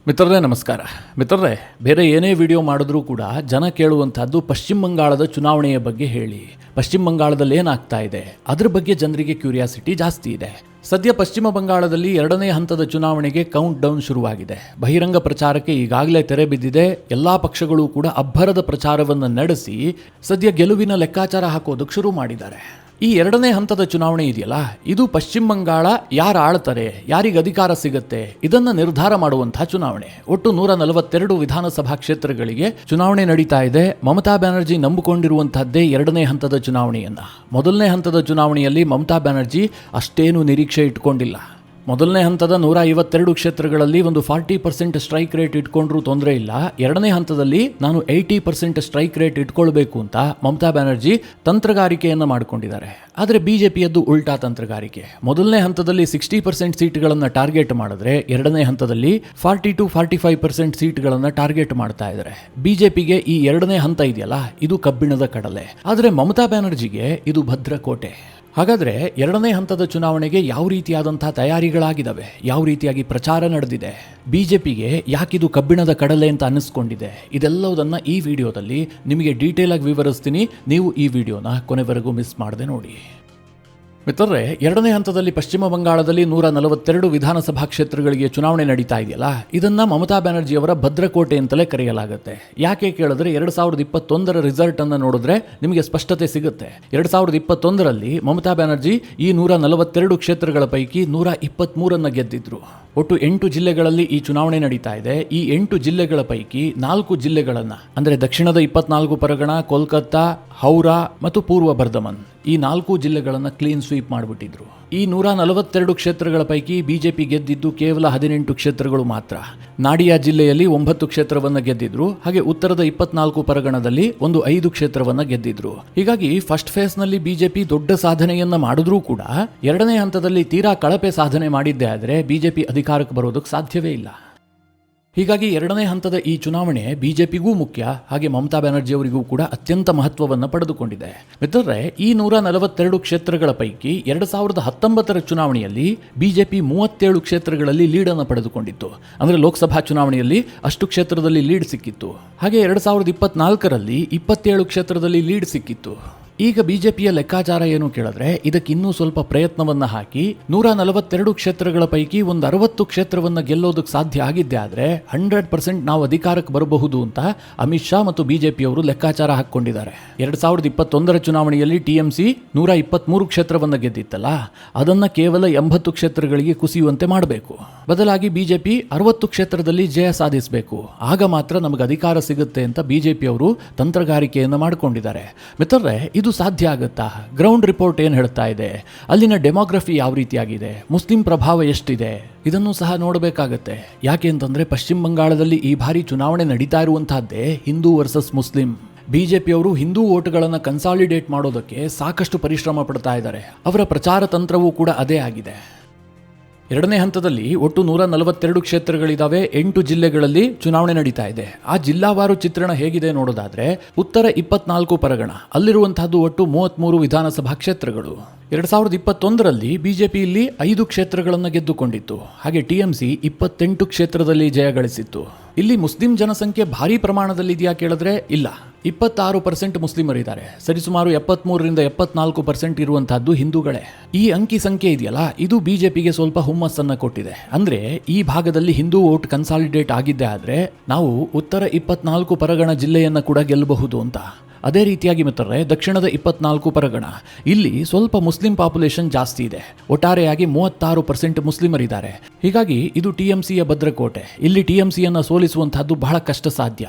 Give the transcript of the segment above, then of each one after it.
ಮಿತ್ರರೇ ನಮಸ್ಕಾರ. ಮಿತ್ರರೇ, ಬೇರೆ ಏನೇ ವಿಡಿಯೋ ಮಾಡಿದ್ರೂ ಕೂಡ ಜನ ಕೇಳುವಂಥದ್ದು ಪಶ್ಚಿಮ ಬಂಗಾಳದ ಚುನಾವಣೆಯ ಬಗ್ಗೆ ಹೇಳಿ, ಪಶ್ಚಿಮ ಬಂಗಾಳದಲ್ಲಿ ಏನಾಗ್ತಾ ಇದೆ ಅದ್ರ ಬಗ್ಗೆ ಜನರಿಗೆ ಕ್ಯೂರಿಯಾಸಿಟಿ ಜಾಸ್ತಿ ಇದೆ. ಸದ್ಯ ಪಶ್ಚಿಮ ಬಂಗಾಳದಲ್ಲಿ 2ನೇ ಹಂತದ ಚುನಾವಣೆಗೆ ಕೌಂಟ್ ಡೌನ್ ಶುರುವಾಗಿದೆ. ಬಹಿರಂಗ ಪ್ರಚಾರಕ್ಕೆ ಈಗಾಗಲೇ ತೆರೆ ಬಿದ್ದಿದೆ. ಎಲ್ಲಾ ಪಕ್ಷಗಳು ಕೂಡ ಅಬ್ಬರದ ಪ್ರಚಾರವನ್ನು ನಡೆಸಿ ಸದ್ಯ ಗೆಲುವಿನ ಲೆಕ್ಕಾಚಾರ ಹಾಕೋದಕ್ಕೆ ಶುರು ಮಾಡಿದ್ದಾರೆ. ಈ 2ನೇ ಹಂತದ ಚುನಾವಣೆ ಇದೆಯಲ್ಲ, ಇದು ಪಶ್ಚಿಮ ಬಂಗಾಳ ಯಾರು ಆಳ್ತಾರೆ, ಯಾರಿಗೆ ಅಧಿಕಾರ ಸಿಗುತ್ತೆ, ಇದನ್ನ ನಿರ್ಧಾರ ಮಾಡುವಂತಹ ಚುನಾವಣೆ. ಒಟ್ಟು 142 ವಿಧಾನಸಭಾ ಕ್ಷೇತ್ರಗಳಿಗೆ ಚುನಾವಣೆ ನಡೀತಾ ಇದೆ. ಮಮತಾ ಬ್ಯಾನರ್ಜಿ ನಂಬಿಕೊಂಡಿರುವಂತಹದ್ದೇ 2ನೇ ಹಂತದ ಚುನಾವಣೆಯನ್ನ. ಮೊದಲನೇ ಹಂತದ ಚುನಾವಣೆಯಲ್ಲಿ ಮಮತಾ ಬ್ಯಾನರ್ಜಿ ಅಷ್ಟೇನು ನಿರೀಕ್ಷೆ ಇಟ್ಕೊಂಡಿಲ್ಲ. ಮೊದಲನೇ ಹಂತದ 152 ಕ್ಷೇತ್ರಗಳಲ್ಲಿ ಒಂದು 40% ಸ್ಟ್ರೈಕ್ ರೇಟ್ ಇಟ್ಕೊಂಡ್ರೂ ತೊಂದರೆ ಇಲ್ಲ. 2ನೇ ಹಂತದಲ್ಲಿ ನಾನು 80% ಸ್ಟ್ರೈಕ್ ರೇಟ್ ಇಟ್ಕೊಳ್ಬೇಕು ಅಂತ ಮಮತಾ ಬ್ಯಾನರ್ಜಿ ತಂತ್ರಗಾರಿಕೆಯನ್ನು ಮಾಡಿಕೊಂಡಿದ್ದಾರೆ. ಆದರೆ ಬಿಜೆಪಿಯದ್ದು ಉಲ್ಟಾ ತಂತ್ರಗಾರಿಕೆ. ಮೊದಲನೇ ಹಂತದಲ್ಲಿ 60% ಸೀಟ್ಗಳನ್ನು ಟಾರ್ಗೆಟ್ ಮಾಡಿದ್ರೆ 2ನೇ ಹಂತದಲ್ಲಿ 40-45% ಸೀಟ್ಗಳನ್ನು ಟಾರ್ಗೆಟ್ ಮಾಡ್ತಾ ಇದ್ದಾರೆ. ಬಿಜೆಪಿಗೆ ಈ 2ನೇ ಹಂತ ಇದೆಯಲ್ಲ, ಇದು ಕಬ್ಬಿಣದ ಕಡಲೆ. ಆದರೆ ಮಮತಾ ಬ್ಯಾನರ್ಜಿಗೆ ಇದು ಭದ್ರಕೋಟೆ. ಹಾಗಾದರೆ 2ನೇ ಹಂತದ ಚುನಾವಣೆಗೆ ಯಾವ ರೀತಿಯಾದಂತಹ ತಯಾರಿಗಳಾಗಿದ್ದಾವೆ, ಯಾವ ರೀತಿಯಾಗಿ ಪ್ರಚಾರ ನಡೆದಿದೆ, ಬಿಜೆಪಿಗೆ ಯಾಕಿದು ಕಬ್ಬಿಣದ ಕಡಲೆ ಅಂತ ಅನ್ನಿಸ್ಕೊಂಡಿದೆ, ಇದೆಲ್ಲವುದನ್ನು ಈ ವಿಡಿಯೋದಲ್ಲಿ ನಿಮಗೆ ಡೀಟೇಲ್ ಆಗಿ ವಿವರಿಸ್ತೀನಿ. ನೀವು ಈ ವಿಡಿಯೋನ ಕೊನೆವರೆಗೂ ಮಿಸ್ ಮಾಡದೆ ನೋಡಿ. ಮಿತ್ರರೇ, 2ನೇ ಹಂತದಲ್ಲಿ ಪಶ್ಚಿಮ ಬಂಗಾಳದಲ್ಲಿ 142 ವಿಧಾನಸಭಾ ಕ್ಷೇತ್ರಗಳಿಗೆ ಚುನಾವಣೆ ನಡೀತಾ ಇದೆಯಲ್ಲ, ಇದನ್ನ ಮಮತಾ ಬ್ಯಾನರ್ಜಿಯವರ ಭದ್ರಕೋಟೆ ಅಂತಲೇ ಕರೆಯಲಾಗುತ್ತೆ. ಯಾಕೆ ಕೇಳಿದ್ರೆ 2021ರ ರಿಸಲ್ಟ್ ಅನ್ನು ನೋಡಿದ್ರೆ ನಿಮಗೆ ಸ್ಪಷ್ಟತೆ ಸಿಗುತ್ತೆ. 2021ರಲ್ಲಿ ಮಮತಾ ಬ್ಯಾನರ್ಜಿ ಈ 142 ಕ್ಷೇತ್ರಗಳ ಪೈಕಿ 123 ಗೆದ್ದಿದ್ರು. ಒಟ್ಟು 8 ಜಿಲ್ಲೆಗಳಲ್ಲಿ ಈ ಚುನಾವಣೆ ನಡೀತಾ ಇದೆ. ಈ 8 ಜಿಲ್ಲೆಗಳ ಪೈಕಿ 4 ಜಿಲ್ಲೆಗಳನ್ನ ಅಂದ್ರೆ ದಕ್ಷಿಣದ 24 ಪರಗಣ, ಕೋಲ್ಕತ್ತಾ, ಹೌರಾ ಮತ್ತು ಪೂರ್ವ ಬರ್ಧಮನ್, ಈ 4 ಜಿಲ್ಲೆಗಳನ್ನು ಕ್ಲೀನ್ ಸ್ವೀಪ್ ಮಾಡಿಬಿಟ್ಟಿದ್ರು. ಈ 142 ಕ್ಷೇತ್ರಗಳ ಪೈಕಿ ಬಿಜೆಪಿ ಗೆದ್ದಿದ್ದು ಕೇವಲ 18 ಕ್ಷೇತ್ರಗಳು ಮಾತ್ರ. ನಾಡಿಯಾ ಜಿಲ್ಲೆಯಲ್ಲಿ 9 ಕ್ಷೇತ್ರವನ್ನು ಗೆದ್ದಿದ್ರು. ಹಾಗೆ ಉತ್ತರದ 24 ಪರಗಣದಲ್ಲಿ ಒಂದು 5 ಕ್ಷೇತ್ರವನ್ನು ಗೆದ್ದಿದ್ರು. ಹೀಗಾಗಿ ಫಸ್ಟ್ ಫೇಸ್ ನಲ್ಲಿ ಬಿಜೆಪಿ ದೊಡ್ಡ ಸಾಧನೆಯನ್ನ ಮಾಡಿದ್ರೂ ಕೂಡ 2ನೇ ಹಂತದಲ್ಲಿ ತೀರಾ ಕಳಪೆ ಸಾಧನೆ ಮಾಡಿದ್ದೇ ಆದರೆ ಬಿಜೆಪಿ ಅಧಿಕಾರಕ್ಕೆ ಬರೋದಕ್ಕೆ ಸಾಧ್ಯವೇ ಇಲ್ಲ. ಹೀಗಾಗಿ 2ನೇ ಹಂತದ ಈ ಚುನಾವಣೆ ಬಿಜೆಪಿಗೂ ಮುಖ್ಯ, ಹಾಗೆ ಮಮತಾ ಬ್ಯಾನರ್ಜಿ ಅವರಿಗೂ ಕೂಡ ಅತ್ಯಂತ ಮಹತ್ವವನ್ನು ಪಡೆದುಕೊಂಡಿದೆ. ಮಿತ್ರರೇ, ಈ 142 ಕ್ಷೇತ್ರಗಳ ಪೈಕಿ 2019ರ ಚುನಾವಣೆಯಲ್ಲಿ ಬಿಜೆಪಿ 37 ಕ್ಷೇತ್ರಗಳಲ್ಲಿ ಲೀಡನ್ನು ಪಡೆದುಕೊಂಡಿತ್ತು. ಅಂದರೆ ಲೋಕಸಭಾ ಚುನಾವಣೆಯಲ್ಲಿ ಅಷ್ಟು ಕ್ಷೇತ್ರದಲ್ಲಿ ಲೀಡ್ ಸಿಕ್ಕಿತ್ತು. ಹಾಗೆ 2024ರಲ್ಲಿ 27 ಕ್ಷೇತ್ರದಲ್ಲಿ ಲೀಡ್ ಸಿಕ್ಕಿತ್ತು. ಈಗ ಬಿಜೆಪಿಯ ಲೆಕ್ಕಾಚಾರ ಏನು ಕೇಳಿದ್ರೆ, ಇದಕ್ಕೆ ಇನ್ನೂ ಸ್ವಲ್ಪ ಪ್ರಯತ್ನವನ್ನ ಹಾಕಿ 142 ಕ್ಷೇತ್ರಗಳ ಪೈಕಿ ಒಂದು 60 ಕ್ಷೇತ್ರವನ್ನ ಗೆಲ್ಲೋದಕ್ಕೆ ಸಾಧ್ಯ ಆಗಿದ್ದೆ ಆದ್ರೆ 100% ನಾವು ಅಧಿಕಾರಕ್ಕೆ ಬರಬಹುದು ಅಂತ ಅಮಿತ್ ಶಾ ಮತ್ತು ಬಿಜೆಪಿಯವರು ಲೆಕ್ಕಾಚಾರ ಹಾಕೊಂಡಿದ್ದಾರೆ. 2021ರ ಚುನಾವಣೆಯಲ್ಲಿ ಟಿಎಂಸಿ 123 ಕ್ಷೇತ್ರವನ್ನ ಗೆದ್ದಿತ್ತಲ್ಲ, ಅದನ್ನ ಕೇವಲ 80 ಕ್ಷೇತ್ರಗಳಿಗೆ ಕುಸಿಯುವಂತೆ ಮಾಡಬೇಕು. ಬದಲಾಗಿ ಬಿಜೆಪಿ 60 ಕ್ಷೇತ್ರದಲ್ಲಿ ಜಯ ಸಾಧಿಸಬೇಕು. ಆಗ ಮಾತ್ರ ನಮಗೆ ಅಧಿಕಾರ ಸಿಗುತ್ತೆ ಅಂತ ಬಿಜೆಪಿಯವರು ತಂತ್ರಗಾರಿಕೆಯನ್ನು ಮಾಡಿಕೊಂಡಿದ್ದಾರೆ. ಮಿತ್ರರೇ, ಇದು ಸಾಧ್ಯ ಆಗುತ್ತಾ? ಗ್ರೌಂಡ್ ರಿಪೋರ್ಟ್ ಏನು ಹೇಳ್ತಾ ಇದೆ, ಅಲ್ಲಿನ ಡೆಮೋಗ್ರಫಿ ಯಾವ ರೀತಿಯಾಗಿದೆ, ಮುಸ್ಲಿಂ ಪ್ರಭಾವ ಎಷ್ಟಿದೆ, ಇದನ್ನು ಸಹ ನೋಡಬೇಕಾಗತ್ತೆ. ಯಾಕೆ ಅಂತಂದ್ರೆ ಪಶ್ಚಿಮ ಬಂಗಾಳದಲ್ಲಿ ಈ ಬಾರಿ ಚುನಾವಣೆ ನಡೀತಾ ಇರುವಂತಹದ್ದೇ ಹಿಂದೂ ವರ್ಸಸ್ ಮುಸ್ಲಿಂ. ಬಿಜೆಪಿಯವರು ಹಿಂದೂ ವೋಟ್ಗಳನ್ನು ಕನ್ಸಾಲಿಡೇಟ್ ಮಾಡೋದಕ್ಕೆ ಸಾಕಷ್ಟು ಪರಿಶ್ರಮ ಪಡ್ತಾ ಇದ್ದಾರೆ. ಅವರ ಪ್ರಚಾರ ತಂತ್ರವೂ ಕೂಡ ಅದೇ ಆಗಿದೆ. 2ನೇ ಹಂತದಲ್ಲಿ ಒಟ್ಟು 142 ಕ್ಷೇತ್ರಗಳಿದ್ದಾವೆ. 8 ಜಿಲ್ಲೆಗಳಲ್ಲಿ ಚುನಾವಣೆ ನಡೀತಾ ಇದೆ. ಆ ಜಿಲ್ಲಾವಾರು ಚಿತ್ರಣ ಹೇಗಿದೆ ನೋಡೋದಾದ್ರೆ, ಉತ್ತರ 24 ಪರಗಣ, ಅಲ್ಲಿರುವಂತಹದ್ದು ಒಟ್ಟು 33 ವಿಧಾನಸಭಾ ಕ್ಷೇತ್ರಗಳು. 2021ರಲ್ಲಿ ಬಿಜೆಪಿ ಇಲ್ಲಿ 5 ಕ್ಷೇತ್ರಗಳನ್ನು ಗೆದ್ದುಕೊಂಡಿತ್ತು. ಹಾಗೆ ಟಿಎಂಸಿ 28 ಕ್ಷೇತ್ರದಲ್ಲಿ ಜಯ ಗಳಿಸಿತ್ತು. ಇಲ್ಲಿ ಮುಸ್ಲಿಂ ಜನಸಂಖ್ಯೆ ಭಾರಿ ಪ್ರಮಾಣದಲ್ಲಿ ಇದೆಯಾ ಕೇಳಿದ್ರೆ ಇಲ್ಲ, 26% ಮುಸ್ಲಿಮರಿದ್ದಾರೆ. ಸರಿಸುಮಾರು 73ರಿಂದ 74% ಇರುವಂತಹದ್ದು ಹಿಂದೂಗಳೇ. ಈ ಅಂಕಿ ಸಂಖ್ಯೆ ಇದೆಯಲ್ಲ, ಇದು ಬಿಜೆಪಿಗೆ ಸ್ವಲ್ಪ ಹುಮ್ಮಸ್ಸನ್ನ ಕೊಟ್ಟಿದೆ. ಅಂದ್ರೆ ಈ ಭಾಗದಲ್ಲಿ ಹಿಂದೂ ವೋಟ್ ಕನ್ಸಾಲಿಡೇಟ್ ಆಗಿದ್ದೆ ಆದ್ರೆ ನಾವು ಉತ್ತರ 24 ಪರಗಣ ಜಿಲ್ಲೆಯನ್ನ ಕೂಡ ಗೆಲ್ಲಬಹುದು ಅಂತ. ಅದೇ ರೀತಿಯಾಗಿ ಮಿತ್ರರೇ, ದಕ್ಷಿಣದ 24 ಪರಗಣ, ಇಲ್ಲಿ ಸ್ವಲ್ಪ ಮುಸ್ಲಿಂ ಪಾಪ್ಯುಲೇಷನ್ ಜಾಸ್ತಿ ಇದೆ. ಒಟ್ಟಾರೆಯಾಗಿ 36% ಮುಸ್ಲಿಮರಿದ್ದಾರೆ. ಹೀಗಾಗಿ ಇದು ಟಿಎಂಸಿಯ ಭದ್ರಕೋಟೆ. ಇಲ್ಲಿ ಟಿಎಂಸಿಯನ್ನು ಸೋಲಿಸುವಂತಹದ್ದು ಬಹಳ ಕಷ್ಟ ಸಾಧ್ಯ.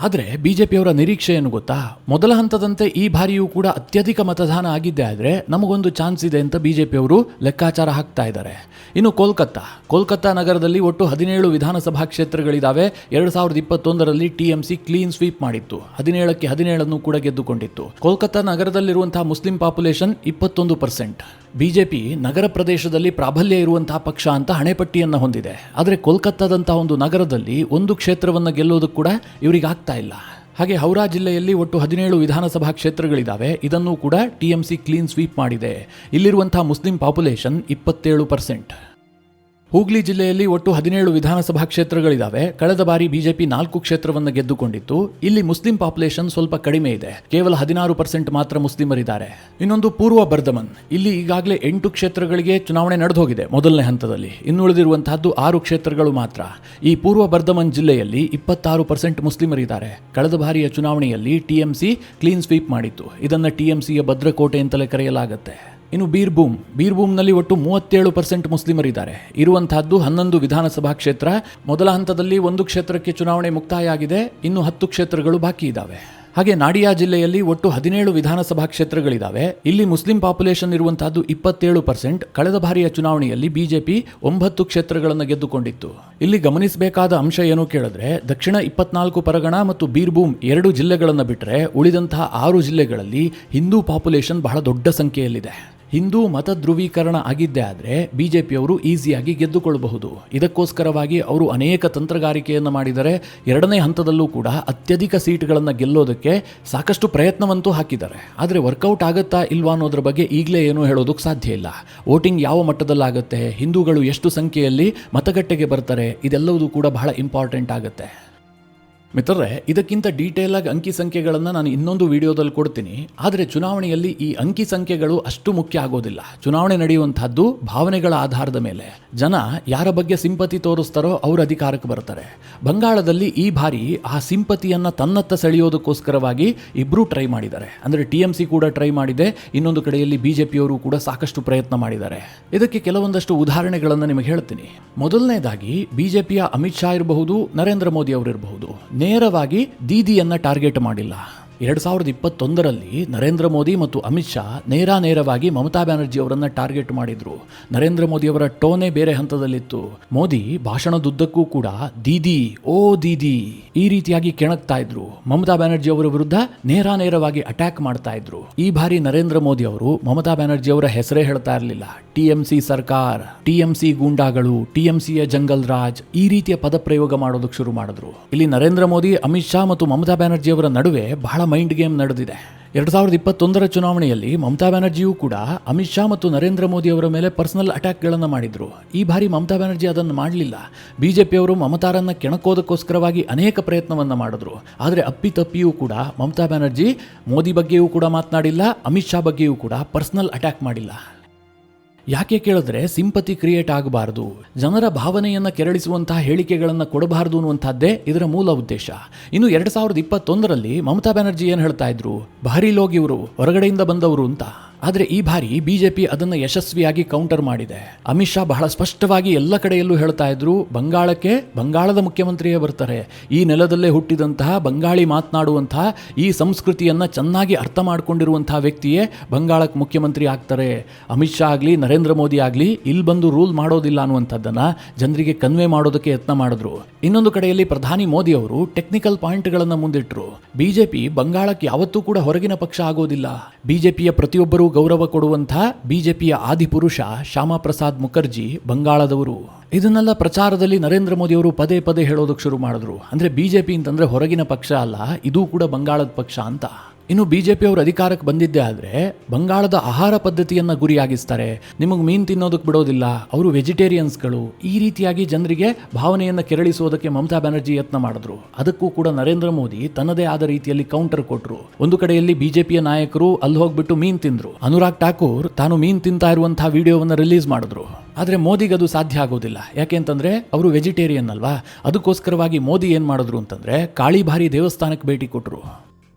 ಆದರೆ ಬಿಜೆಪಿಯವರ ನಿರೀಕ್ಷೆ ಏನು ಗೊತ್ತಾ, ಮೊದಲ ಹಂತದಂತೆ ಈ ಬಾರಿಯೂ ಕೂಡ ಅತ್ಯಧಿಕ ಮತದಾನ ಆಗಿದ್ದೆ ಆದರೆ ನಮಗೊಂದು ಚಾನ್ಸ್ ಇದೆ ಅಂತ ಬಿಜೆಪಿಯವರು ಲೆಕ್ಕಾಚಾರ ಹಾಕ್ತಾ ಇದ್ದಾರೆ. ಇನ್ನು ಕೋಲ್ಕತ್ತಾ ನಗರದಲ್ಲಿ ಒಟ್ಟು 17 ವಿಧಾನಸಭಾ ಕ್ಷೇತ್ರಗಳಿದ್ದಾವೆ. 2021ರಲ್ಲಿ ಟಿಎಂಸಿ ಕ್ಲೀನ್ ಸ್ವೀಪ್ ಮಾಡಿತ್ತು. 17ಕ್ಕೆ 17 ಕೂಡ ಗೆದ್ದುಕೊಂಡಿತ್ತು. ಕೋಲ್ಕತ್ತಾ ನಗರದಲ್ಲಿರುವಂತಹ ಮುಸ್ಲಿಂ ಪಾಪ್ಯುಲೇಷನ್ 21%. ಬಿಜೆಪಿ ನಗರ ಪ್ರದೇಶದಲ್ಲಿ ಪ್ರಾಬಲ್ಯ ಇರುವಂತಹ ಪಕ್ಷ ಅಂತ ಹಣೆಪಟ್ಟಿಯನ್ನು ಹೊಂದಿದೆ. ಆದರೆ ಕೋಲ್ಕತ್ತಾದಂತಹ ಒಂದು ನಗರದಲ್ಲಿ ಒಂದು ಕ್ಷೇತ್ರವನ್ನು ಗೆಲ್ಲೋದಕ್ಕೆ ಕೂಡ ಇವರಿಗೆ ಆಗ್ತಾ ಇಲ್ಲ. ಹಾಗೆ ಹೌರಾ ಜಿಲ್ಲೆಯಲ್ಲಿ ಒಟ್ಟು 17 ವಿಧಾನಸಭಾ ಕ್ಷೇತ್ರಗಳಿದ್ದಾವೆ. ಇದನ್ನು ಕೂಡ ಟಿಎಂಸಿ ಕ್ಲೀನ್ ಸ್ವೀಪ್ ಮಾಡಿದೆ. ಇಲ್ಲಿರುವಂತಹ ಮುಸ್ಲಿಂ ಪಾಪ್ಯುಲೇಷನ್ 27%. ಹೂಗ್ಲಿ ಜಿಲ್ಲೆಯಲ್ಲಿ ಒಟ್ಟು 17 ವಿಧಾನಸಭಾ ಕ್ಷೇತ್ರಗಳಿದಾವೆ. ಕಳೆದ ಬಾರಿ ಬಿಜೆಪಿ 4 ಕ್ಷೇತ್ರವನ್ನು ಗೆದ್ದುಕೊಂಡಿತ್ತು. ಇಲ್ಲಿ ಮುಸ್ಲಿಂ ಪಾಪ್ಯುಲೇಷನ್ ಸ್ವಲ್ಪ ಕಡಿಮೆ ಇದೆ, ಕೇವಲ 16% ಮಾತ್ರ ಮುಸ್ಲಿಮರಿದ್ದಾರೆ. ಇನ್ನೊಂದು ಪೂರ್ವ ಬರ್ಧಮನ್, ಇಲ್ಲಿ ಈಗಾಗಲೇ 8 ಕ್ಷೇತ್ರಗಳಿಗೆ ಚುನಾವಣೆ ನಡೆದು ಹೋಗಿದೆ ಮೊದಲನೇ ಹಂತದಲ್ಲಿ. ಇನ್ನುಳಿದಿರುವಂತಹದ್ದು 6 ಕ್ಷೇತ್ರಗಳು ಮಾತ್ರ. ಈ ಪೂರ್ವ ಬರ್ಧಮನ್ ಜಿಲ್ಲೆಯಲ್ಲಿ 26% ಮುಸ್ಲಿಮರಿದ್ದಾರೆ. ಕಳೆದ ಬಾರಿಯ ಚುನಾವಣೆಯಲ್ಲಿ ಟಿಎಂಸಿ ಕ್ಲೀನ್ ಸ್ವೀಪ್ ಮಾಡಿತ್ತು. ಇದನ್ನು ಟಿಎಂಸಿಯ ಭದ್ರಕೋಟೆ ಅಂತಲೇ ಕರೆಯಲಾಗುತ್ತೆ. ಇನ್ನು ಬೀರ್ಭೂಮ್ನಲ್ಲಿ ಒಟ್ಟು 37% ಮುಸ್ಲಿಮರಿದ್ದಾರೆ. ಇರುವಂತಹದ್ದು 11 ವಿಧಾನಸಭಾ ಕ್ಷೇತ್ರ. ಮೊದಲ ಹಂತದಲ್ಲಿ 1 ಕ್ಷೇತ್ರಕ್ಕೆ ಚುನಾವಣೆ ಮುಕ್ತಾಯ ಆಗಿದೆ, ಇನ್ನು 10 ಕ್ಷೇತ್ರಗಳು ಬಾಕಿ ಇದ್ದಾವೆ. ಹಾಗೆ ನಾಡಿಯಾ ಜಿಲ್ಲೆಯಲ್ಲಿ ಒಟ್ಟು 17 ವಿಧಾನಸಭಾ ಕ್ಷೇತ್ರಗಳಿದ್ದಾವೆ. ಇಲ್ಲಿ ಮುಸ್ಲಿಂ ಪಾಪ್ಯುಲೇಷನ್ ಇರುವಂತಹದ್ದು 27%. ಕಳೆದ ಬಾರಿಯ ಚುನಾವಣೆಯಲ್ಲಿ ಬಿಜೆಪಿ 9 ಕ್ಷೇತ್ರಗಳನ್ನು ಗೆದ್ದುಕೊಂಡಿತ್ತು. ಇಲ್ಲಿ ಗಮನಿಸಬೇಕಾದ ಅಂಶ ಏನು ಕೇಳಿದ್ರೆ, ದಕ್ಷಿಣ 24 ಪರಗಣ ಮತ್ತು ಬೀರ್ಭೂಮ್ 2 ಜಿಲ್ಲೆಗಳನ್ನು ಬಿಟ್ಟರೆ ಉಳಿದಂತಹ 6 ಜಿಲ್ಲೆಗಳಲ್ಲಿ ಹಿಂದೂ ಪಾಪ್ಯುಲೇಷನ್ ಬಹಳ ದೊಡ್ಡ ಸಂಖ್ಯೆಯಲ್ಲಿದೆ. ಹಿಂದೂ ಮತ ಧ್ರುವೀಕರಣ ಆಗಿದ್ದೇ ಆದರೆ ಬಿಜೆಪಿಯವರು ಈಸಿಯಾಗಿ ಗೆದ್ದುಕೊಳ್ಳಬಹುದು. ಇದಕ್ಕೋಸ್ಕರವಾಗಿ ಅವರು ಅನೇಕ ತಂತ್ರಗಾರಿಕೆಯನ್ನು ಮಾಡಿದರೆ. ಎರಡನೇ ಹಂತದಲ್ಲೂ ಕೂಡ ಅತ್ಯಧಿಕ ಸೀಟ್ಗಳನ್ನು ಗೆಲ್ಲೋದಕ್ಕೆ ಸಾಕಷ್ಟು ಪ್ರಯತ್ನವಂತೂ ಹಾಕಿದ್ದಾರೆ. ಆದರೆ ವರ್ಕೌಟ್ ಆಗುತ್ತಾ ಇಲ್ವಾ ಅನ್ನೋದ್ರ ಬಗ್ಗೆ ಈಗಲೇ ಏನೂ ಹೇಳೋದಕ್ಕೆ ಸಾಧ್ಯ ಇಲ್ಲ. ವೋಟಿಂಗ್ ಯಾವ ಮಟ್ಟದಲ್ಲಾಗುತ್ತೆ, ಹಿಂದೂಗಳು ಎಷ್ಟು ಸಂಖ್ಯೆಯಲ್ಲಿ ಮತಗಟ್ಟೆಗೆ ಬರ್ತಾರೆ, ಇದೆಲ್ಲವೂ ಕೂಡ ಬಹಳ ಇಂಪಾರ್ಟೆಂಟ್ ಆಗುತ್ತೆ. ಮಿತ್ರರೇ, ಇದಕ್ಕಿಂತ ಡೀಟೇಲ್ ಆಗಿ ಅಂಕಿ ಸಂಖ್ಯೆಗಳನ್ನು ನಾನು ಇನ್ನೊಂದು ವಿಡಿಯೋದಲ್ಲಿ ಕೊಡ್ತೀನಿ. ಆದರೆ ಚುನಾವಣೆಯಲ್ಲಿ ಈ ಅಂಕಿ ಸಂಖ್ಯೆಗಳು ಅಷ್ಟು ಮುಖ್ಯ ಆಗೋದಿಲ್ಲ. ಚುನಾವಣೆ ನಡೆಯುವಂತಹದ್ದು ಭಾವನೆಗಳ ಆಧಾರದ ಮೇಲೆ. ಜನ ಯಾರ ಬಗ್ಗೆ ಸಿಂಪತಿ ತೋರಿಸ್ತಾರೋ ಅವರು ಅಧಿಕಾರಕ್ಕೆ ಬರ್ತಾರೆ. ಬಂಗಾಳದಲ್ಲಿ ಈ ಬಾರಿ ಆ ಸಿಂಪತಿಯನ್ನು ತನ್ನತ್ತ ಸೆಳೆಯೋದಕ್ಕೋಸ್ಕರವಾಗಿ ಇಬ್ಬರೂ ಟ್ರೈ ಮಾಡಿದ್ದಾರೆ. ಅಂದರೆ ಟಿಎಂಸಿ ಕೂಡ ಟ್ರೈ ಮಾಡಿದೆ, ಇನ್ನೊಂದು ಕಡೆಯಲ್ಲಿ ಬಿಜೆಪಿಯವರು ಕೂಡ ಸಾಕಷ್ಟು ಪ್ರಯತ್ನ ಮಾಡಿದ್ದಾರೆ. ಇದಕ್ಕೆ ಕೆಲವೊಂದಷ್ಟು ಉದಾಹರಣೆಗಳನ್ನು ನಿಮಗೆ ಹೇಳ್ತೀನಿ. ಮೊದಲನೇದಾಗಿ ಬಿಜೆಪಿಯ ಅಮಿತ್ ಶಾ ಇರಬಹುದು, ನರೇಂದ್ರ ಮೋದಿ ಅವರಿರಬಹುದು, ನೇರವಾಗಿ ದೀದಿಯನ್ನ ಟಾರ್ಗೆಟ್ ಮಾಡಿಲ್ಲ. 2021ರಲ್ಲಿ ನರೇಂದ್ರ ಮೋದಿ ಮತ್ತು ಅಮಿತ್ ಶಾ ನೇರವಾಗಿ ಮಮತಾ ಬ್ಯಾನರ್ಜಿ ಅವರನ್ನ ಟಾರ್ಗೆಟ್ ಮಾಡಿದ್ರು. ನರೇಂದ್ರ ಮೋದಿ ಅವರ ಟೋನೇ ಬೇರೆ ಹಂತದಲ್ಲಿತ್ತು. ಮೋದಿ ಭಾಷಣದುದ್ದಕ್ಕೂ ಕೂಡ ದೀದಿ, ಓ ದೀದಿ ಈ ರೀತಿಯಾಗಿ ಕೆಣಕ್ತಾ ಇದ್ರು. ಮಮತಾ ಬ್ಯಾನರ್ಜಿ ಅವರ ವಿರುದ್ಧ ನೇರವಾಗಿ ಅಟ್ಯಾಕ್ ಮಾಡ್ತಾ ಇದ್ರು. ಈ ಬಾರಿ ನರೇಂದ್ರ ಮೋದಿ ಅವರು ಮಮತಾ ಬ್ಯಾನರ್ಜಿ ಅವರ ಹೆಸರೇ ಹೇಳ್ತಾ ಇರಲಿಲ್ಲ. ಟಿಎಂಸಿ ಸರ್ಕಾರ, ಟಿಎಂಸಿ ಗೂಂಡಾಗಳು, ಟಿಎಂಸಿಯ ಜಂಗಲ್ ರಾಜ್ ಈ ರೀತಿಯ ಪದ ಪ್ರಯೋಗ ಮಾಡೋದಕ್ಕೆ ಶುರು ಮಾಡಿದ್ರು. ಇಲ್ಲಿ ನರೇಂದ್ರ ಮೋದಿ, ಅಮಿತ್ ಶಾ ಮತ್ತು ಮಮತಾ ಬ್ಯಾನರ್ಜಿ ಅವರ ನಡುವೆ ಬಹಳ ಮೈಂಡ್ ಗೇಮ್ ನಡೆದಿದೆ. 2021ರ ಚುನಾವಣೆಯಲ್ಲಿ ಮಮತಾ ಬ್ಯಾನರ್ಜಿಯೂ ಕೂಡ ಅಮಿತ್ ಶಾ ಮತ್ತು ನರೇಂದ್ರ ಮೋದಿ ಅವರ ಮೇಲೆ ಪರ್ಸನಲ್ ಅಟ್ಯಾಕ್ಗಳನ್ನು ಮಾಡಿದ್ರು. ಈ ಬಾರಿ ಮಮತಾ ಬ್ಯಾನರ್ಜಿ ಅದನ್ನು ಮಾಡಲಿಲ್ಲ. ಬಿಜೆಪಿಯವರು ಮಮತಾರನ್ನ ಕೆಣಕೋದಕ್ಕೋಸ್ಕರವಾಗಿ ಅನೇಕ ಪ್ರಯತ್ನವನ್ನು ಮಾಡಿದ್ರು. ಆದರೆ ಅಪ್ಪಿತಪ್ಪಿಯೂ ಕೂಡ ಮಮತಾ ಬ್ಯಾನರ್ಜಿ ಮೋದಿ ಬಗ್ಗೆಯೂ ಕೂಡ ಮಾತನಾಡಿಲ್ಲ, ಅಮಿತ್ ಶಾ ಬಗ್ಗೆಯೂ ಕೂಡ ಪರ್ಸನಲ್ ಅಟ್ಯಾಕ್ ಮಾಡಿಲ್ಲ. ಯಾಕೆ ಕೇಳಿದ್ರೆ ಸಿಂಪತಿ ಕ್ರಿಯೇಟ್ ಆಗಬಾರದು, ಜನರ ಭಾವನೆಯನ್ನು ಕೆರಳಿಸುವಂತಹ ಹೇಳಿಕೆಗಳನ್ನು ಕೊಡಬಾರದು ಅನ್ನುವಂಥದ್ದೇ ಇದರ ಮೂಲ ಉದ್ದೇಶ. ಇನ್ನು 2021ರಲ್ಲಿ ಮಮತಾ ಬ್ಯಾನರ್ಜಿ ಏನು ಹೇಳ್ತಾ ಇದ್ರು, ಬಹರಿ ಲೋಗ್ ಇವರು ಹೊರಗಡೆಯಿಂದ ಬಂದವರು ಅಂತ. ಆದರೆ ಈ ಬಾರಿ ಬಿಜೆಪಿ ಅದನ್ನು ಯಶಸ್ವಿಯಾಗಿ ಕೌಂಟರ್ ಮಾಡಿದೆ. ಅಮಿತ್ ಶಾ ಬಹಳ ಸ್ಪಷ್ಟವಾಗಿ ಎಲ್ಲ ಕಡೆಯಲ್ಲೂ ಹೇಳ್ತಾ ಇದ್ರು, ಬಂಗಾಳಕ್ಕೆ ಬಂಗಾಳದ ಮುಖ್ಯಮಂತ್ರಿಯೇ ಬರ್ತಾರೆ. ಈ ನೆಲದಲ್ಲೇ ಹುಟ್ಟಿದಂತಹ ಬಂಗಾಳಿ ಮಾತನಾಡುವಂತಹ ಈ ಸಂಸ್ಕೃತಿಯನ್ನು ಚೆನ್ನಾಗಿ ಅರ್ಥ ಮಾಡಿಕೊಂಡಿರುವಂತಹ ವ್ಯಕ್ತಿಯೇ ಬಂಗಾಳಕ್ಕೆ ಮುಖ್ಯಮಂತ್ರಿ ಆಗ್ತಾರೆ. ಅಮಿತ್ ಶಾ ಆಗಲಿ ನರೇಂದ್ರ ಮೋದಿ ಆಗಲಿ ಇಲ್ಲಿ ಬಂದು ರೂಲ್ ಮಾಡೋದಿಲ್ಲ ಅನ್ನುವಂಥದ್ದನ್ನು ಜನರಿಗೆ ಕನ್ವೆ ಮಾಡೋದಕ್ಕೆ ಯತ್ನ ಮಾಡಿದ್ರು. ಇನ್ನೊಂದು ಕಡೆಯಲ್ಲಿ ಪ್ರಧಾನಿ ಮೋದಿ ಅವರು ಟೆಕ್ನಿಕಲ್ ಪಾಯಿಂಟ್ಗಳನ್ನು ಮುಂದಿಟ್ಟರು. ಬಿಜೆಪಿ ಬಂಗಾಳಕ್ಕೆ ಯಾವತ್ತೂ ಕೂಡ ಹೊರಗಿನ ಪಕ್ಷ ಆಗೋದಿಲ್ಲ. ಬಿಜೆಪಿಯ ಪ್ರತಿಯೊಬ್ಬರು ಗೌರವ ಕೊಡುವಂತಹ ಬಿಜೆಪಿಯ ಆದಿಪುರುಷ ಶ್ಯಾಮಾ ಪ್ರಸಾದ್ ಮುಖರ್ಜಿ ಬಂಗಾಳದವರು. ಇದನ್ನೆಲ್ಲ ಪ್ರಚಾರದಲ್ಲಿ ನರೇಂದ್ರ ಮೋದಿ ಅವರು ಪದೇ ಪದೇ ಹೇಳೋದಕ್ಕೆ ಶುರು ಮಾಡಿದ್ರು. ಅಂದ್ರೆ ಬಿಜೆಪಿ ಅಂತಂದ್ರೆ ಹೊರಗಿನ ಪಕ್ಷ ಅಲ್ಲ, ಇದು ಕೂಡ ಬಂಗಾಳದ ಪಕ್ಷ ಅಂತ. ಇನ್ನು ಬಿಜೆಪಿ ಅವರು ಅಧಿಕಾರಕ್ಕೆ ಬಂದಿದ್ದೇ ಆದರೆ ಬಂಗಾಳದ ಆಹಾರ ಪದ್ಧತಿಯನ್ನು ಗುರಿಯಾಗಿಸ್ತಾರೆ. ನಿಮಗೆ ಮೀನು ತಿನ್ನೋದಕ್ಕೆ ಬಿಡೋದಿಲ್ಲ, ಅವರು ವೆಜಿಟೇರಿಯನ್ಸ್ಗಳು, ಈ ರೀತಿಯಾಗಿ ಜನರಿಗೆ ಭಾವನೆಯನ್ನು ಕೆರಳಿಸೋದಕ್ಕೆ ಮಮತಾ ಬ್ಯಾನರ್ಜಿ ಯತ್ನ ಮಾಡಿದ್ರು. ಅದಕ್ಕೂ ಕೂಡ ನರೇಂದ್ರ ಮೋದಿ ತನ್ನದೇ ಆದ ರೀತಿಯಲ್ಲಿ ಕೌಂಟರ್ ಕೊಟ್ಟರು. ಒಂದು ಕಡೆಯಲ್ಲಿ ಬಿಜೆಪಿಯ ನಾಯಕರು ಅಲ್ಲಿ ಹೋಗ್ಬಿಟ್ಟು ಮೀನು ತಿಂದ್ರು. ಅನುರಾಗ್ ಠಾಕೂರ್ ತಾನು ಮೀನು ತಿಂತಾ ಇರುವಂತಹ ವಿಡಿಯೋವನ್ನು ರಿಲೀಸ್ ಮಾಡಿದ್ರು. ಆದರೆ ಮೋದಿಗೆ ಅದು ಸಾಧ್ಯ ಆಗೋದಿಲ್ಲ. ಯಾಕೆಂತಂದ್ರೆ ಅವರು ವೆಜಿಟೇರಿಯನ್ ಅಲ್ವಾ. ಅದಕ್ಕೋಸ್ಕರವಾಗಿ ಮೋದಿ ಏನು ಮಾಡಿದ್ರು ಅಂತಂದ್ರೆ ಕಾಳಿಬಾರಿ ದೇವಸ್ಥಾನಕ್ಕೆ ಭೇಟಿ ಕೊಟ್ಟರು.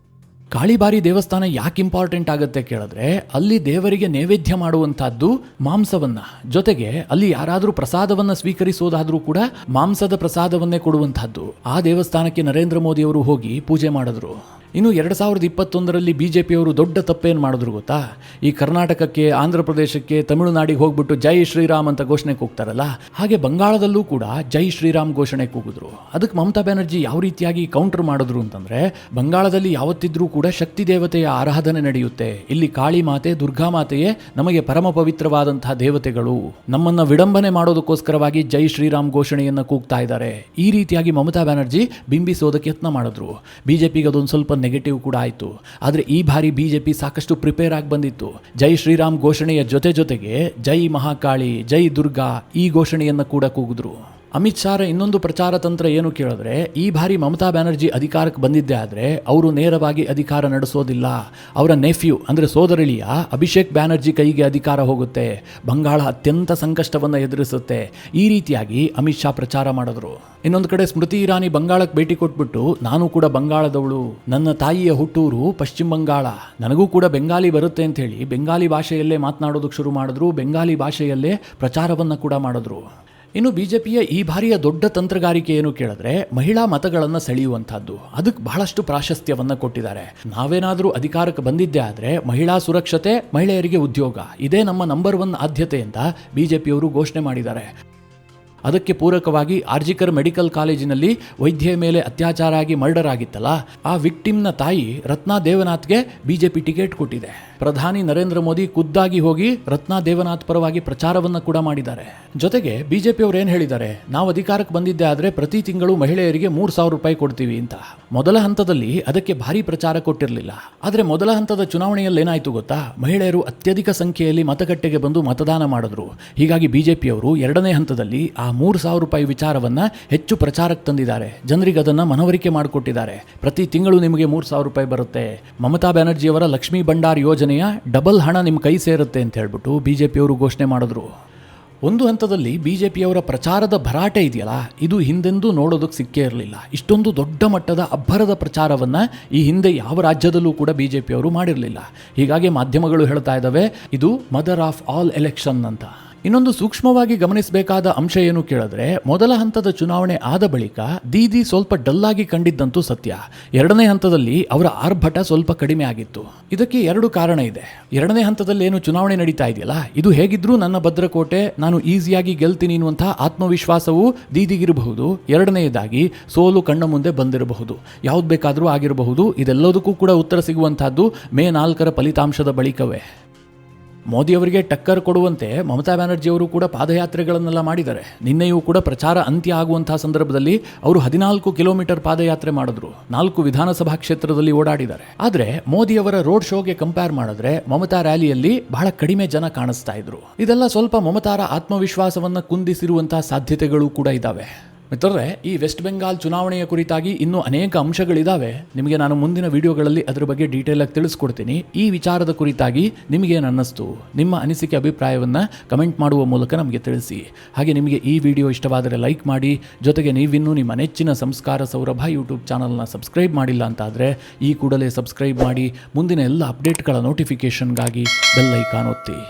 ಕಾಳಿಬಾರಿ ದೇವಸ್ಥಾನ ಯಾಕೆ ಇಂಪಾರ್ಟೆಂಟ್ ಆಗುತ್ತೆ ಕೇಳಿದ್ರೆ, ಅಲ್ಲಿ ದೇವರಿಗೆ ನೈವೇದ್ಯ ಮಾಡುವಂತಹದ್ದು ಮಾಂಸವನ್ನ, ಜೊತೆಗೆ ಅಲ್ಲಿ ಯಾರಾದರೂ ಪ್ರಸಾದವನ್ನ ಸ್ವೀಕರಿಸೋದಾದ್ರೂ ಕೂಡ ಮಾಂಸದ ಪ್ರಸಾದವನ್ನೇ ಕೊಡುವಂತಹದ್ದು. ಆ ದೇವಸ್ಥಾನಕ್ಕೆ ನರೇಂದ್ರ ಮೋದಿ ಅವರು ಹೋಗಿ ಪೂಜೆ ಮಾಡಿದ್ರು. ಇನ್ನು 2021ರಲ್ಲಿ ಬಿಜೆಪಿಯವರು ದೊಡ್ಡ ತಪ್ಪೇನು ಮಾಡಿದ್ರು ಗೊತ್ತಾ? ಈ ಕರ್ನಾಟಕಕ್ಕೆ, ಆಂಧ್ರ ಪ್ರದೇಶಕ್ಕೆ, ತಮಿಳುನಾಡಿಗೆ ಹೋಗ್ಬಿಟ್ಟು ಜೈ ಶ್ರೀರಾಮ್ ಅಂತ ಘೋಷಣೆ ಕೂಗ್ತಾರಲ್ಲ, ಹಾಗೆ ಬಂಗಾಳದಲ್ಲೂ ಕೂಡ ಜೈ ಶ್ರೀರಾಮ್ ಘೋಷಣೆ ಕೂಗಿದ್ರು. ಅದಕ್ಕೆ ಮಮತಾ ಬ್ಯಾನರ್ಜಿ ಯಾವ ರೀತಿಯಾಗಿ ಕೌಂಟರ್ ಮಾಡಿದ್ರು ಅಂತಂದ್ರೆ, ಬಂಗಾಳದಲ್ಲಿ ಯಾವತ್ತಿದ್ರೂ ಕೂಡ ಶಕ್ತಿ ದೇವತೆಯ ಆರಾಧನೆ ನಡೆಯುತ್ತೆ. ಇಲ್ಲಿ ಕಾಳಿ ಮಾತೆ, ದುರ್ಗಾ ಮಾತೆಯೇ ನಮಗೆ ಪರಮ ಪವಿತ್ರವಾದಂತಹ ದೇವತೆಗಳು. ನಮ್ಮನ್ನ ವಿಡಂಬನೆ ಮಾಡೋದಕ್ಕೋಸ್ಕರವಾಗಿ ಜೈ ಶ್ರೀರಾಮ್ ಘೋಷಣೆಯನ್ನ ಕೂಗ್ತಾ ಇದ್ದಾರೆ. ಈ ರೀತಿಯಾಗಿ ಮಮತಾ ಬ್ಯಾನರ್ಜಿ ಬಿಂಬಿಸೋದಕ್ಕೆ ಯತ್ನ ಮಾಡಿದ್ರು. ಬಿಜೆಪಿಗೆ ಅದೊಂದು ಸ್ವಲ್ಪ ನೆಗೆಟಿವ್ ಕೂಡ ಆಯಿತು. ಆದರೆ ಈ ಬಾರಿ ಬಿಜೆಪಿ ಸಾಕಷ್ಟು ಪ್ರಿಪೇರ್ ಆಗಿ ಬಂದಿತ್ತು. ಜೈ ಶ್ರೀರಾಮ್ ಘೋಷಣೆಯ ಜೊತೆಗೆ ಜೈ ಮಹಾಕಾಳಿ, ಜೈ ದುರ್ಗಾ ಈ ಘೋಷಣೆಯನ್ನು ಕೂಡ ಕೂಗಿದ್ರು. ಅಮಿತ್ ಶಾರ ಇನ್ನೊಂದು ಪ್ರಚಾರ ತಂತ್ರ ಏನು ಕೇಳಿದ್ರೆ, ಈ ಬಾರಿ ಮಮತಾ ಬ್ಯಾನರ್ಜಿ ಅಧಿಕಾರಕ್ಕೆ ಬಂದಿದ್ದೆ ಆದರೆ ಅವರು ನೇರವಾಗಿ ಅಧಿಕಾರ ನಡೆಸೋದಿಲ್ಲ, ಅವರ ನೆಫ್ಯೂ ಅಂದರೆ ಸೋದರಳಿಯ ಅಭಿಷೇಕ್ ಬ್ಯಾನರ್ಜಿ ಕೈಗೆ ಅಧಿಕಾರ ಹೋಗುತ್ತೆ, ಬಂಗಾಳ ಅತ್ಯಂತ ಸಂಕಷ್ಟವನ್ನು ಎದುರಿಸುತ್ತೆ. ಈ ರೀತಿಯಾಗಿ ಅಮಿತ್ ಶಾ ಪ್ರಚಾರ ಮಾಡಿದ್ರು. ಇನ್ನೊಂದು ಕಡೆ ಸ್ಮೃತಿ ಇರಾನಿ ಬಂಗಾಳಕ್ಕೆ ಭೇಟಿ ಕೊಟ್ಬಿಟ್ಟು, ನಾನು ಕೂಡ ಬಂಗಾಳದವಳು, ನನ್ನ ತಾಯಿಯ ಹುಟ್ಟೂರು ಪಶ್ಚಿಮ ಬಂಗಾಳ, ನನಗೂ ಕೂಡ ಬೆಂಗಾಲಿ ಬರುತ್ತೆ ಅಂತ ಹೇಳಿ ಬೆಂಗಾಲಿ ಭಾಷೆಯಲ್ಲೇ ಮಾತನಾಡೋದಕ್ಕೆ ಶುರು ಮಾಡಿದ್ರು. ಬೆಂಗಾಲಿ ಭಾಷೆಯಲ್ಲೇ ಪ್ರಚಾರವನ್ನು ಕೂಡ ಮಾಡಿದ್ರು. ಇನ್ನು ಬಿಜೆಪಿಯ ಈ ಬಾರಿಯ ದೊಡ್ಡ ತಂತ್ರಗಾರಿಕೆ ಏನು ಕೇಳಿದ್ರೆ, ಮಹಿಳಾ ಮತಗಳನ್ನು ಸೆಳೆಯುವಂಥದ್ದು. ಅದಕ್ಕೆ ಬಹಳಷ್ಟು ಪ್ರಾಶಸ್ತ್ಯವನ್ನು ಕೊಟ್ಟಿದ್ದಾರೆ. ನಾವೇನಾದರೂ ಅಧಿಕಾರಕ್ಕೆ ಬಂದಿದ್ದೇ ಆದರೆ ಮಹಿಳಾ ಸುರಕ್ಷತೆ, ಮಹಿಳೆಯರಿಗೆ ಉದ್ಯೋಗ, ಇದೇ ನಮ್ಮ ನಂಬರ್ 1 ಆದ್ಯತೆ ಅಂತ ಬಿಜೆಪಿಯವರು ಘೋಷಣೆ ಮಾಡಿದ್ದಾರೆ. ಅದಕ್ಕೆ ಪೂರಕವಾಗಿ ಆರ್ಜಿಕರ್ ಮೆಡಿಕಲ್ ಕಾಲೇಜಿನಲ್ಲಿ ವೈದ್ಯೆ ಮೇಲೆ ಅತ್ಯಾಚಾರ ಆಗಿ ಮರ್ಡರ್ ಆಗಿತ್ತಲ್ಲ, ಆ ವಿಕ್ಟಿಮ್ನ ತಾಯಿ ರತ್ನಾ ದೇವನಾಥ್ಗೆ ಬಿಜೆಪಿ ಟಿಕೆಟ್ ಕೊಟ್ಟಿದೆ. ಪ್ರಧಾನಿ ನರೇಂದ್ರ ಮೋದಿ ಖುದ್ದಾಗಿ ಹೋಗಿ ರತ್ನಾ ದೇವನಾಥ್ ಪರವಾಗಿ ಪ್ರಚಾರವನ್ನು ಕೂಡ ಮಾಡಿದ್ದಾರೆ. ಜೊತೆಗೆ ಬಿಜೆಪಿಯವರು ಏನು ಹೇಳಿದ್ದಾರೆ, ನಾವು ಅಧಿಕಾರಕ್ಕೆ ಬಂದಿದ್ದೆ ಆದರೆ ಪ್ರತಿ ತಿಂಗಳು ಮಹಿಳೆಯರಿಗೆ 3,000 ರೂಪಾಯಿ ಕೊಡ್ತೀವಿ ಅಂತ. ಮೊದಲ ಹಂತದಲ್ಲಿ ಅದಕ್ಕೆ ಭಾರಿ ಪ್ರಚಾರ ಕೊಟ್ಟಿರಲಿಲ್ಲ. ಆದರೆ ಮೊದಲ ಹಂತದ ಚುನಾವಣೆಯಲ್ಲಿ ಏನಾಯಿತು ಗೊತ್ತಾ, ಮಹಿಳೆಯರು ಅತ್ಯಧಿಕ ಸಂಖ್ಯೆಯಲ್ಲಿ ಮತಗಟ್ಟೆಗೆ ಬಂದು ಮತದಾನ ಮಾಡಿದ್ರು. ಹೀಗಾಗಿ ಬಿಜೆಪಿಯವರು ಎರಡನೇ ಹಂತದಲ್ಲಿ ಆ 3,000 ರೂಪಾಯಿ ವಿಚಾರವನ್ನು ಹೆಚ್ಚು ಪ್ರಚಾರಕ್ಕೆ ತಂದಿದ್ದಾರೆ. ಜನರಿಗೆ ಅದನ್ನು ಮನವರಿಕೆ ಮಾಡಿಕೊಟ್ಟಿದ್ದಾರೆ. ಪ್ರತಿ ತಿಂಗಳು ನಿಮಗೆ 3,000 ರೂಪಾಯಿ ಬರುತ್ತೆ, ಮಮತಾ ಬ್ಯಾನರ್ಜಿಯವರ ಲಕ್ಷ್ಮೀ ಭಂಡಾರ್ ಯೋಜನೆಯ ಡಬಲ್ ಹಣ ನಿಮ್ಮ ಕೈ ಸೇರುತ್ತೆ ಅಂತ ಹೇಳ್ಬಿಟ್ಟು ಬಿಜೆಪಿಯವರು ಘೋಷಣೆ ಮಾಡಿದ್ರು. ಒಂದು ಹಂತದಲ್ಲಿ ಬಿಜೆಪಿಯವರ ಪ್ರಚಾರದ ಭರಾಟೆ ಇದೆಯಲ್ಲ, ಇದು ಹಿಂದೆಂದೂ ನೋಡೋದಕ್ಕೆ ಸಿಕ್ಕೇ ಇರಲಿಲ್ಲ. ಇಷ್ಟೊಂದು ದೊಡ್ಡ ಮಟ್ಟದ ಅಬ್ಬರದ ಪ್ರಚಾರವನ್ನು ಈ ಹಿಂದೆ ಯಾವ ರಾಜ್ಯದಲ್ಲೂ ಕೂಡ ಬಿಜೆಪಿಯವರು ಮಾಡಿರಲಿಲ್ಲ. ಹೀಗಾಗಿ ಮಾಧ್ಯಮಗಳು ಹೇಳ್ತಾ ಇದ್ದಾವೆ, ಇದು ಮದರ್ ಆಫ್ ಆಲ್ ಎಲೆಕ್ಷನ್ ಅಂತ. ಇನ್ನೊಂದು ಸೂಕ್ಷ್ಮವಾಗಿ ಗಮನಿಸಬೇಕಾದ ಅಂಶ ಏನು ಕೇಳಿದ್ರೆ, ಮೊದಲ ಹಂತದ ಚುನಾವಣೆ ಆದ ಬಳಿಕ ದೀದಿ ಸ್ವಲ್ಪ ಡಲ್ಲಾಗಿ ಕಂಡಿದ್ದಂತೂ ಸತ್ಯ. ಎರಡನೇ ಹಂತದಲ್ಲಿ ಅವರ ಆರ್ಭಟ ಸ್ವಲ್ಪ ಕಡಿಮೆ ಆಗಿತ್ತು. ಇದಕ್ಕೆ 2 ಕಾರಣ ಇದೆ. ಎರಡನೇ ಹಂತದಲ್ಲಿ ಏನು ಚುನಾವಣೆ ನಡೀತಾ ಇದೆಯಲ್ಲ, ಇದು ಹೇಗಿದ್ರೂ ನನ್ನ ಭದ್ರಕೋಟೆ, ನಾನು ಈಸಿಯಾಗಿ ಗೆಲ್ತೀನಿ ಅನ್ನುವಂತಹ ಆತ್ಮವಿಶ್ವಾಸವು ದೀದಿಗಿರಬಹುದು. ಎರಡನೆಯದಾಗಿ ಸೋಲು ಕಣ್ಣ ಮುಂದೆ ಬಂದಿರಬಹುದು, ಯಾವ್ದು ಬೇಕಾದರೂ ಆಗಿರಬಹುದು. ಇದೆಲ್ಲದಕ್ಕೂ ಕೂಡ ಉತ್ತರ ಸಿಗುವಂತಹದ್ದು ಮೇ 4ರ ಫಲಿತಾಂಶದ ಬಳಿಕವೇ. ಮೋದಿಯವರಿಗೆ ಟಕ್ಕರ್ ಕೊಡುವಂತೆ ಮಮತಾ ಬ್ಯಾನರ್ಜಿಯವರು ಕೂಡ ಪಾದಯಾತ್ರೆಗಳನ್ನೆಲ್ಲ ಮಾಡಿದ್ದಾರೆ. ನಿನ್ನೆಯೂ ಕೂಡ ಪ್ರಚಾರ ಅಂತ್ಯ ಆಗುವಂತಹ ಸಂದರ್ಭದಲ್ಲಿ ಅವರು 14 ಕಿಲೋಮೀಟರ್ ಪಾದಯಾತ್ರೆ ಮಾಡಿದ್ರು. 4 ವಿಧಾನಸಭಾ ಕ್ಷೇತ್ರದಲ್ಲಿ ಓಡಾಡಿದ್ದಾರೆ. ಆದರೆ ಮೋದಿಯವರ ರೋಡ್ ಶೋಗೆ ಕಂಪೇರ್ ಮಾಡಿದ್ರೆ ಮಮತಾ ರ್ಯಾಲಿಯಲ್ಲಿ ಬಹಳ ಕಡಿಮೆ ಜನ ಕಾಣಿಸ್ತಾ ಇದ್ರು. ಇದೆಲ್ಲ ಸ್ವಲ್ಪ ಮಮತಾರ ಆತ್ಮವಿಶ್ವಾಸವನ್ನು ಕುಂದಿಸಿರುವಂತಹ ಸಾಧ್ಯತೆಗಳು ಕೂಡ ಇದ್ದಾವೆ. ಮಿತ್ರರೇ, ಈ ವೆಸ್ಟ್ ಬೆಂಗಾಲ್ ಚುನಾವಣೆಯ ಕುರಿತಾಗಿ ಇನ್ನೂ ಅನೇಕ ಅಂಶಗಳಿದ್ದಾವೆ. ನಿಮಗೆ ನಾನು ಮುಂದಿನ ವಿಡಿಯೋಗಳಲ್ಲಿ ಅದರ ಬಗ್ಗೆ ಡೀಟೇಲ್ ಆಗಿ ತಿಳಿಸ್ಕೊಡ್ತೀನಿ. ಈ ವಿಚಾರದ ಕುರಿತಾಗಿ ನಿಮಗೇನು ಅನ್ನಿಸ್ತು, ನಿಮ್ಮ ಅನಿಸಿಕೆ ಅಭಿಪ್ರಾಯವನ್ನು ಕಮೆಂಟ್ ಮಾಡುವ ಮೂಲಕ ನಮಗೆ ತಿಳಿಸಿ. ಹಾಗೆ ನಿಮಗೆ ಈ ವಿಡಿಯೋ ಇಷ್ಟವಾದರೆ ಲೈಕ್ ಮಾಡಿ. ಜೊತೆಗೆ ನೀವಿನ್ನೂ ನಿಮ್ಮ ನೆಚ್ಚಿನ ಸಂಸ್ಕಾರ ಸೌರಭ ಯೂಟ್ಯೂಬ್ ಚಾನಲ್ನ ಸಬ್ಸ್ಕ್ರೈಬ್ ಮಾಡಿಲ್ಲ ಅಂತಾದರೆ ಈ ಕೂಡಲೇ ಸಬ್ಸ್ಕ್ರೈಬ್ ಮಾಡಿ. ಮುಂದಿನ ಎಲ್ಲ ಅಪ್ಡೇಟ್ಗಳ ನೋಟಿಫಿಕೇಷನ್ಗಾಗಿ ಬೆಲ್ ಐಕಾನ್ ಒತ್ತಿ.